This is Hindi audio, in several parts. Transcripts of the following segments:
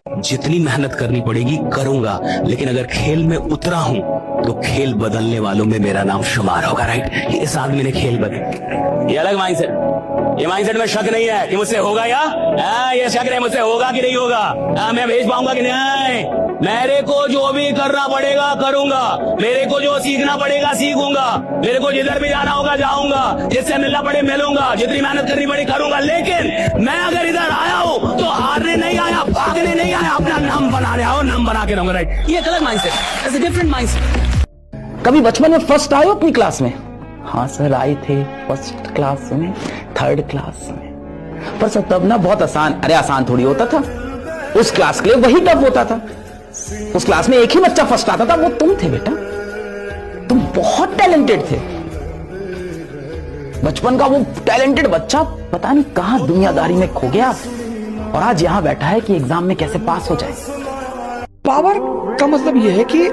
जितनी मेहनत करनी पड़ेगी करूंगा, लेकिन अगर खेल में उतरा हूं तो खेल बदलने वालों में मेरा नाम शुमार होगा। राइट, इस आदमी ने खेल बदल, ये अलग माइंडसेट, ये माइंडसेट में शक नहीं है कि मुझसे होगा या ये शक है मुझसे होगा कि नहीं होगा, मैं भेज पाऊंगा कि नहीं। मेरे को जो भी करना पड़ेगा करूंगा, मेरे को जो सीखना पड़ेगा सीखूंगा, मेरे को जिधर भी जाना होगा जाऊंगा, जिससे मिलना पड़े मिलूंगा, जितनी मेहनत करनी पड़े करूंगा। लेकिन मैं अगर इधर आया हूं तो हारने नहीं आया, भागने नहीं आया, अपना नाम बनाने आओ, नाम बना के रहूंगा। राइट, ये अलग mindset, it's a different mindset. कभी बचपन में फर्स्ट आए हो अपनी क्लास में? हाँ सर आए थे, फर्स्ट क्लास में, थर्ड क्लास में। पर सर तब ना बहुत आसान, अरे आसान थोड़ी होता था, उस क्लास के लिए वही टफ होता था। उस क्लास में एक ही बच्चा फर्स्ट आता था, वो तुम थे बेटा, तुम बहुत टैलेंटेड थे। बचपन का वो टैलेंटेड बच्चा पता नहीं कहां दुनियादारी में खो गया और आज यहां बैठा है कि एग्जाम में कैसे पास हो जाए। पावर का मतलब यह है कि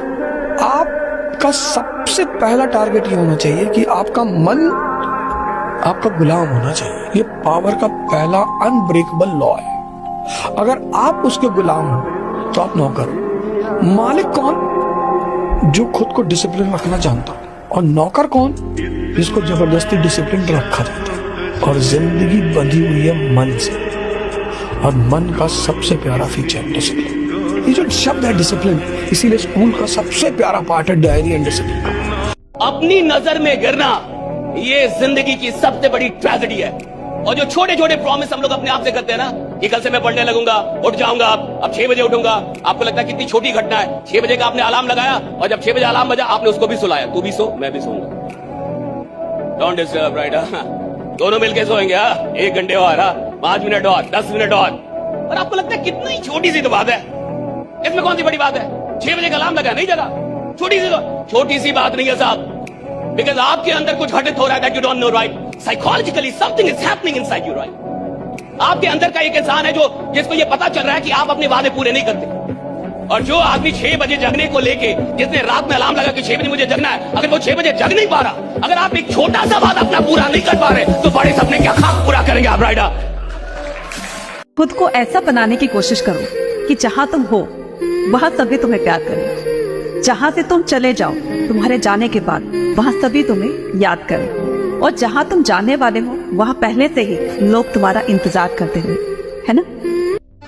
आपका सबसे पहला टारगेट ये होना चाहिए कि आपका मन आपका गुलाम होना चाहिए। ये पावर का पहला अनब्रेकेबल लॉ है। अगर आप उसके गुलाम हो तो आप नौकर हो। मालिक कौन? जो खुद को डिसिप्लिन रखना जानता हो। और नौकर कौन? जिसको जबरदस्ती डिसिप्लिन रखा जाता है। और जिंदगी बंधी हुई है मन से, और मन का सबसे प्यारा फीचर है डिसिप्लिन। ये जो शब्द है डिसिप्लिन, इसीलिए स्कूल का सबसे प्यारा पार्ट है डायरी एंड डिसिप्लिन। अपनी नजर में गिरना ये जिंदगी की सबसे बड़ी ट्रेजेडी है। और जो छोटे छोटे प्रॉमिस हम लोग अपने आप से करते हैं ना, कि कल से मैं पढ़ने लगूंगा, उठ जाऊंगा, अब 6 बजे उठूंगा। आपको लगता है कितनी छोटी घटना है, 6 बजे का आपने अलार्म लगाया और जब 6 बजे अलार्म बजा आपने उसको भी सुलाया, तू भी सो मैं भी सोऊंगा। Don't disturb, right? दोनों मिलके सोएंगे, 1 घंटे और, 5 मिनट और, 10 मिनट और आपको लगता है कितनी छोटी सी तो बात है, इसमें कौन सी बड़ी बात है? 6 बजे का अलार्म लगाया, नहीं जगा, छोटी सी बात नहीं है साहब। बिकॉज आपके अंदर कुछ घटित हो रहा है that you don't know, right? Psychologically something is happening inside you, right? आपके अंदर का एक इंसान है जिसको ये पता चल रहा है कि आप अपने वादे पूरे नहीं करते। और जो आदमी 6 बजे जगने को लेके, जिसने रात में अलार्म लगा कि 6 बजे मुझे जगना है, अगर वो 6 बजे जग नहीं पा रहा, अगर आप एक छोटा सा वादा अपना पूरा नहीं कर पा रहे, तो बड़े सपने क्या खाक पूरा करेंगे आप, राइडा? खुद को ऐसा बनाने की कोशिश करो कि जहां तुम हो वहां सभी तुम्हें प्यार करें। जहां से तुम चले जाओ तुम्हारे जाने के बाद वहां सभी तुम्हें याद करें। और जहां तुम जाने वाले हो वहां पहले से ही लोग तुम्हारा इंतजार करते हुए, है ना?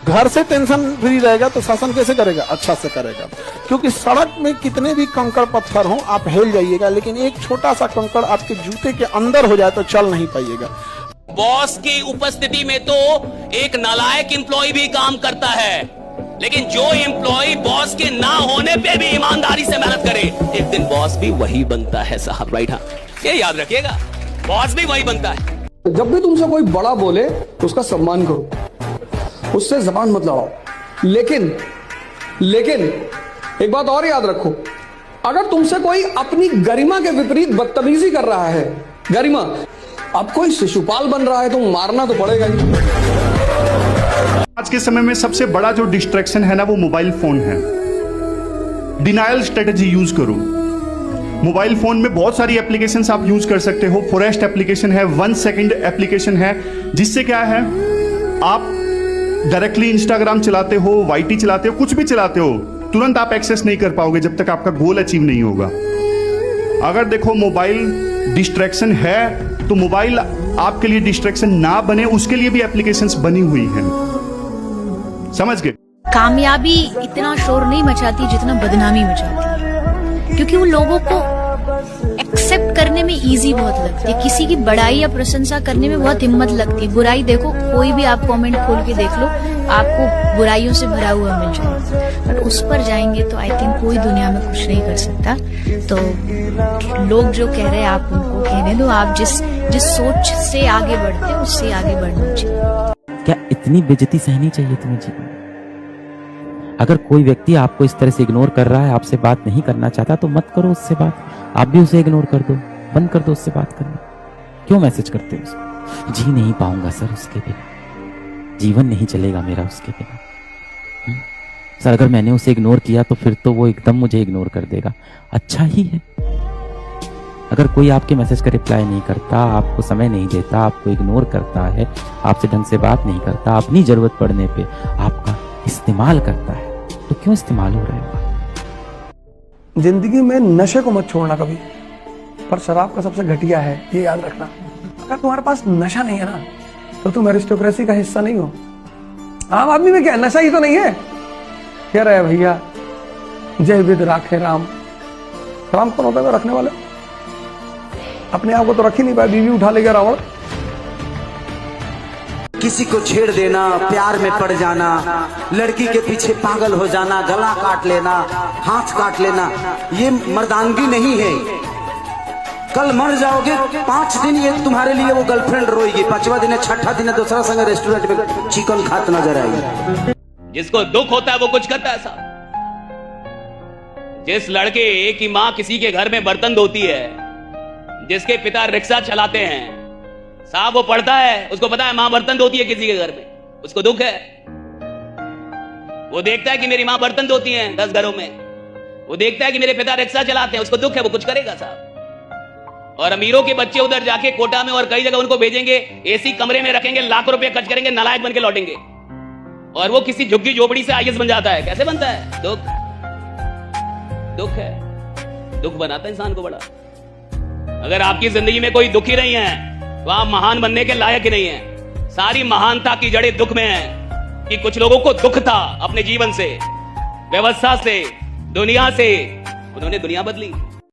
घर से टेंशन फ्री रहेगा तो शासन कैसे करेगा? अच्छा से करेगा। क्योंकि सड़क में कितने भी कंकड़ पत्थर हो आप हिल जाइएगा, लेकिन एक छोटा सा कंकड़ आपके जूते के अंदर हो जाए तो चल नहीं पाइएगा। बॉस की उपस्थिति में तो एक नालायक एम्प्लॉय भी काम करता है, लेकिन जो एम्प्लॉय बॉस के ना होने पे भी ईमानदारी से मेहनत करे, एक दिन बॉस भी वही बनता है साहब, राइट? हाँ, ये याद रखिएगा, बॉस भी वही बनता है। जब भी तुमसे कोई बड़ा बोले तो उसका सम्मान करो, उससे जबान मत लड़ाओ। लेकिन एक बात और याद रखो, अगर तुमसे कोई अपनी गरिमा के विपरीत बदतमीजी कर रहा है, गरिमा, अब कोई शिशुपाल बन रहा है तो मारना तो पड़ेगा ही। आज के समय में सबसे बड़ा जो डिस्ट्रैक्शन है ना, वो मोबाइल फोन है। डिनायल स्ट्रेटेजी यूज करो। मोबाइल फोन में बहुत सारी एप्लीकेशंस आप यूज कर सकते हो। फॉरेस्ट एप्लीकेशन है, 1 सेकंड एप्लीकेशन है, जिससे क्या है, आप डायरेक्टली इंस्टाग्राम चलाते हो, वाईटी चलाते हो, कुछ भी चलाते हो, तुरंत आप एक्सेस नहीं कर पाओगे जब तक आपका गोल अचीव नहीं होगा। अगर देखो मोबाइल डिस्ट्रैक्शन है तो मोबाइल आपके लिए डिस्ट्रैक्शन ना बने उसके लिए भी एप्लीकेशंस बनी हुई है। समझ गए? कामयाबी इतना शोर नहीं मचाती जितना बदनामी मचाती, क्योंकि वो लोगों को एक्सेप्ट करने में इजी बहुत लगती है। किसी की बड़ाई या प्रशंसा करने में बहुत हिम्मत लगती है। बुराई देखो, कोई भी आप कमेंट खोल के देख लो, आपको बुराइयों से भरा हुआ मिल जाएगा। बट उस पर जाएंगे तो आई थिंक कोई दुनिया में कुछ नहीं कर सकता। तो लोग जो कह रहे हैं आप उनको कहने दो। आप जिस सोच से आगे बढ़ते हैं उससे आगे बढ़ना चाहिए। क्या इतनी बेइज्जती सहनी चाहिए तुम्हें जीवन? अगर कोई व्यक्ति आपको इस तरह से इग्नोर कर रहा है, आपसे बात नहीं करना चाहता, तो मत करो उससे बात। आप भी उसे इग्नोर कर दो, बंद कर दो उससे बात करना। क्यों मैसेज करते हो उसको? जी नहीं पाऊंगा सर उसके बिना, जीवन नहीं चलेगा मेरा उसके बिना। सर अगर मैंने उसे इग्नोर किया तो फिर तो वो एकदम मुझे इग्नोर कर देगा। अच्छा ही है। अगर कोई आपके मैसेज का रिप्लाई नहीं करता, आपको समय नहीं देता, आपको इग्नोर करता है, आपसे ढंग से बात नहीं करता, अपनी जरूरत पड़ने पे आपका इस्तेमाल करता है, तो क्यों इस्तेमाल हो रहे हो? जिंदगी में नशे को मत छोड़ना कभी, पर शराब का सबसे घटिया है, ये याद रखना। अगर तुम्हारे पास नशा नहीं है ना, तो तुम एरिस्टोक्रेसी का हिस्सा नहीं हो। आम आदमी में क्या है, नशा ही तो नहीं है। कह रहे भैया जय विद राखे राम। राम कौन होता है रखने वाले? अपने आप को तो रख ही नहीं पाए, बीवी उठा ले गया रावण। किसी को छेड़ देना, प्यार में पड़ जाना, लड़की के पीछे पागल हो जाना, गला काट लेना, हाथ काट लेना, ये मर्दानगी नहीं है। कल मर जाओगे, 5 दिन ये तुम्हारे लिए वो गर्लफ्रेंड रोएगी, 5वां दिन छठा दिन दूसरा संग रेस्टोरेंट में चिकन खात नजर आएगी। जिसको दुख होता है वो कुछ करता है साहब। जिस लड़के की मां किसी के घर में बर्तन धोती है, जिसके पिता रिक्शा चलाते हैं साहब, वो पढ़ता है, उसको पता है मां बर्तन धोती है किसी के घर में, उसको दुख है। वो देखता है कि मेरी मां बर्तन धोती है 10 घरों में, वो देखता है कि मेरे पिता रिक्शा चलाते हैं, उसको दुख है, वो कुछ करेगा साहब। और अमीरों के बच्चे उधर जाके कोटा में और कई जगह उनको भेजेंगे, एसी कमरे में रखेंगे, लाखों रुपए खर्च करेंगे, नालायक बन के लौटेंगे, और वो किसी झुग्गी झोपड़ी से आईएएस बन जाता है। कैसे बनता है? दुख है, दुख बनाता है इंसान को बड़ा। अगर आपकी जिंदगी में कोई दुखी नहीं है तो आप महान बनने के लायक ही नहीं है। सारी महानता की जड़ें दुख में है कि कुछ लोगों को दुख था अपने जीवन से, व्यवस्था से, दुनिया से, उन्होंने दुनिया बदली।